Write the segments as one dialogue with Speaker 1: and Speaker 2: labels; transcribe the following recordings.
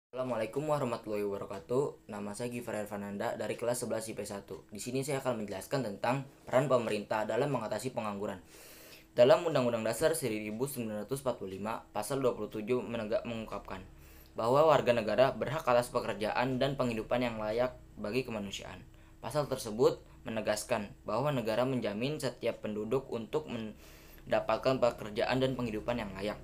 Speaker 1: Assalamualaikum warahmatullahi wabarakatuh. Nama saya Giver Fananda dari kelas 11 IP1. Di sini saya akan menjelaskan tentang peran pemerintah dalam mengatasi pengangguran. Dalam Undang-Undang Dasar 1945, Pasal 27 mengungkapkan bahwa warga negara berhak atas pekerjaan dan penghidupan yang layak bagi kemanusiaan. Pasal tersebut menegaskan bahwa negara menjamin setiap penduduk untuk mendapatkan pekerjaan dan penghidupan yang layak.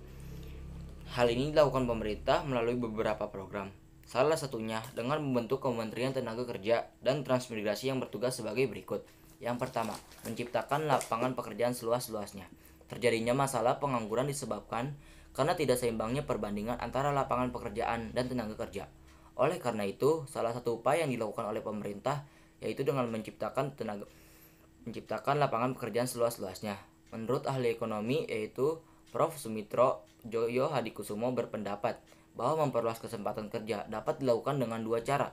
Speaker 1: Hal ini dilakukan pemerintah melalui beberapa program. Salah satunya dengan membentuk Kementerian Tenaga Kerja dan Transmigrasi yang bertugas sebagai berikut. Yang pertama, menciptakan lapangan pekerjaan seluas-luasnya. Terjadinya masalah pengangguran disebabkan karena tidak seimbangnya perbandingan antara lapangan pekerjaan dan tenaga kerja. Oleh karena itu, salah satu upaya yang dilakukan oleh pemerintah yaitu dengan menciptakan lapangan pekerjaan seluas-luasnya. Menurut ahli ekonomi yaitu Prof. Sumitro Joyo Hadikusumo berpendapat bahwa memperluas kesempatan kerja dapat dilakukan dengan dua cara,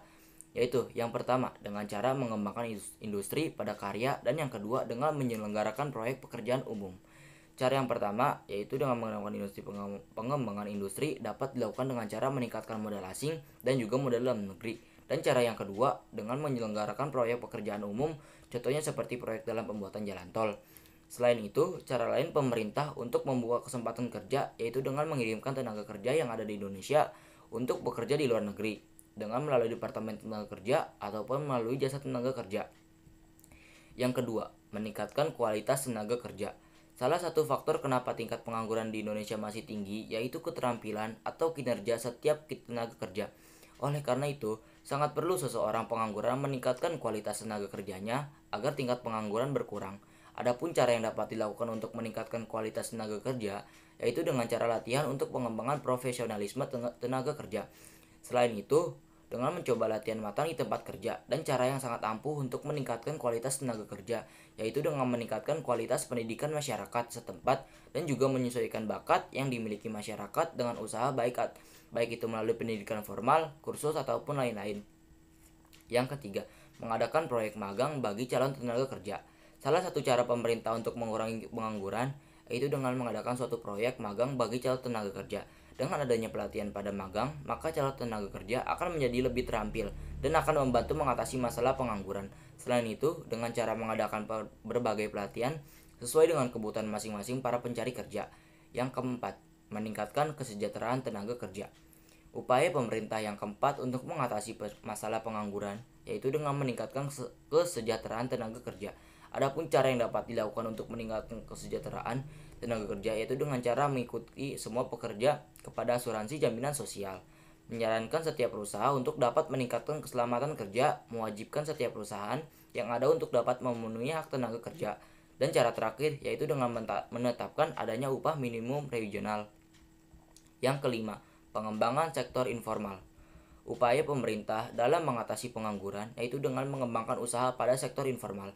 Speaker 1: yaitu yang pertama dengan cara mengembangkan industri pada karya dan yang kedua dengan menyelenggarakan proyek pekerjaan umum. Cara yang pertama yaitu dengan mengembangkan pengembangan industri dapat dilakukan dengan cara meningkatkan modal asing dan juga modal dalam negeri. Dan cara yang kedua dengan menyelenggarakan proyek pekerjaan umum, contohnya seperti proyek dalam pembuatan jalan tol. Selain itu, cara lain pemerintah untuk membuka kesempatan kerja yaitu dengan mengirimkan tenaga kerja yang ada di Indonesia untuk bekerja di luar negeri dengan melalui Departemen Tenaga Kerja ataupun melalui jasa tenaga kerja. Yang kedua, meningkatkan kualitas tenaga kerja. Salah satu faktor kenapa tingkat pengangguran di Indonesia masih tinggi yaitu keterampilan atau kinerja setiap tenaga kerja. Oleh karena itu, sangat perlu seseorang pengangguran meningkatkan kualitas tenaga kerjanya agar tingkat pengangguran berkurang. Adapun cara yang dapat dilakukan untuk meningkatkan kualitas tenaga kerja yaitu dengan cara latihan untuk pengembangan profesionalisme tenaga kerja. Selain itu, dengan mencoba latihan matang di tempat kerja dan cara yang sangat ampuh untuk meningkatkan kualitas tenaga kerja yaitu dengan meningkatkan kualitas pendidikan masyarakat setempat dan juga menyesuaikan bakat yang dimiliki masyarakat dengan usaha baik itu melalui pendidikan formal, kursus ataupun lain-lain. Yang ketiga, mengadakan proyek magang bagi calon tenaga kerja. Salah satu cara pemerintah untuk mengurangi pengangguran yaitu dengan mengadakan suatu proyek magang bagi calon tenaga kerja. Dengan adanya pelatihan pada magang, maka calon tenaga kerja akan menjadi lebih terampil dan akan membantu mengatasi masalah pengangguran. Selain itu, dengan cara mengadakan berbagai pelatihan sesuai dengan kebutuhan masing-masing para pencari kerja. Yang keempat, meningkatkan kesejahteraan tenaga kerja. Upaya pemerintah yang keempat untuk mengatasi masalah pengangguran yaitu dengan meningkatkan kesejahteraan tenaga kerja. Adapun cara yang dapat dilakukan untuk meningkatkan kesejahteraan tenaga kerja yaitu dengan cara mengikuti semua pekerja kepada asuransi jaminan sosial. Menyarankan setiap perusahaan untuk dapat meningkatkan keselamatan kerja, mewajibkan setiap perusahaan yang ada untuk dapat memenuhi hak tenaga kerja. Dan cara terakhir yaitu dengan menetapkan adanya upah minimum regional. Yang kelima, pengembangan sektor informal. Upaya pemerintah dalam mengatasi pengangguran yaitu dengan mengembangkan usaha pada sektor informal.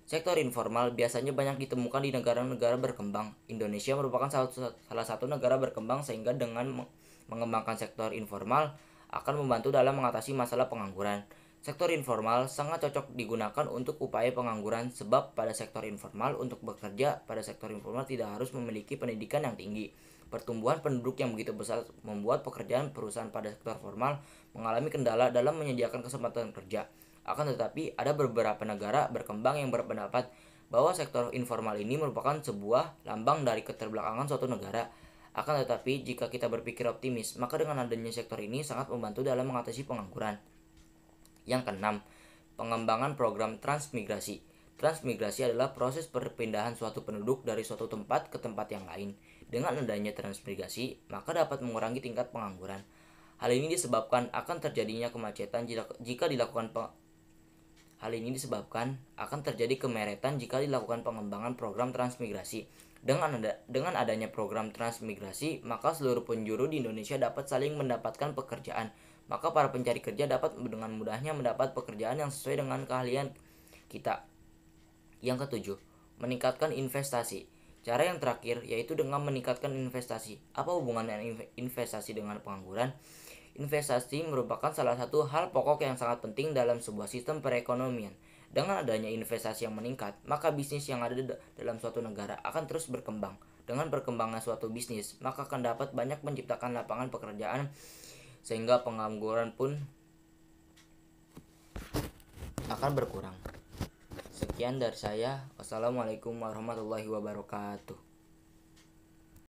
Speaker 1: Sektor informal biasanya banyak ditemukan di negara-negara berkembang. Indonesia merupakan salah satu negara berkembang sehingga dengan mengembangkan sektor informal akan membantu dalam mengatasi masalah pengangguran. Sektor informal sangat cocok digunakan untuk upaya pengangguran sebab pada sektor informal untuk bekerja pada sektor informal tidak harus memiliki pendidikan yang tinggi. Pertumbuhan penduduk yang begitu besar membuat pekerjaan perusahaan pada sektor formal mengalami kendala dalam menyediakan kesempatan kerja. Akan tetapi, ada beberapa negara berkembang yang berpendapat bahwa sektor informal ini merupakan sebuah lambang dari keterbelakangan suatu negara. Akan tetapi, jika kita berpikir optimis, maka dengan adanya sektor ini sangat membantu dalam mengatasi pengangguran. Yang keenam, pengembangan program transmigrasi. Transmigrasi adalah proses perpindahan suatu penduduk dari suatu tempat ke tempat yang lain. Dengan adanya transmigrasi, maka dapat mengurangi tingkat pengangguran. Hal ini disebabkan akan terjadinya kemacetan jika dilakukan Hal ini disebabkan akan terjadi kemeretan jika dilakukan pengembangan program transmigrasi. Dengan adanya program transmigrasi, maka seluruh penjuru di Indonesia dapat saling mendapatkan pekerjaan. Maka para pencari kerja dapat dengan mudahnya mendapat pekerjaan yang sesuai dengan keahlian kita. Yang ketujuh, meningkatkan investasi. Cara yang terakhir yaitu dengan meningkatkan investasi. Apa hubungannya investasi dengan pengangguran? Investasi merupakan salah satu hal pokok yang sangat penting dalam sebuah sistem perekonomian. Dengan adanya investasi yang meningkat, maka bisnis yang ada dalam suatu negara akan terus berkembang. Dengan berkembangnya suatu bisnis, maka akan dapat banyak menciptakan lapangan pekerjaan sehingga pengangguran pun akan berkurang. Sekian dari saya. Wassalamualaikum warahmatullahi wabarakatuh.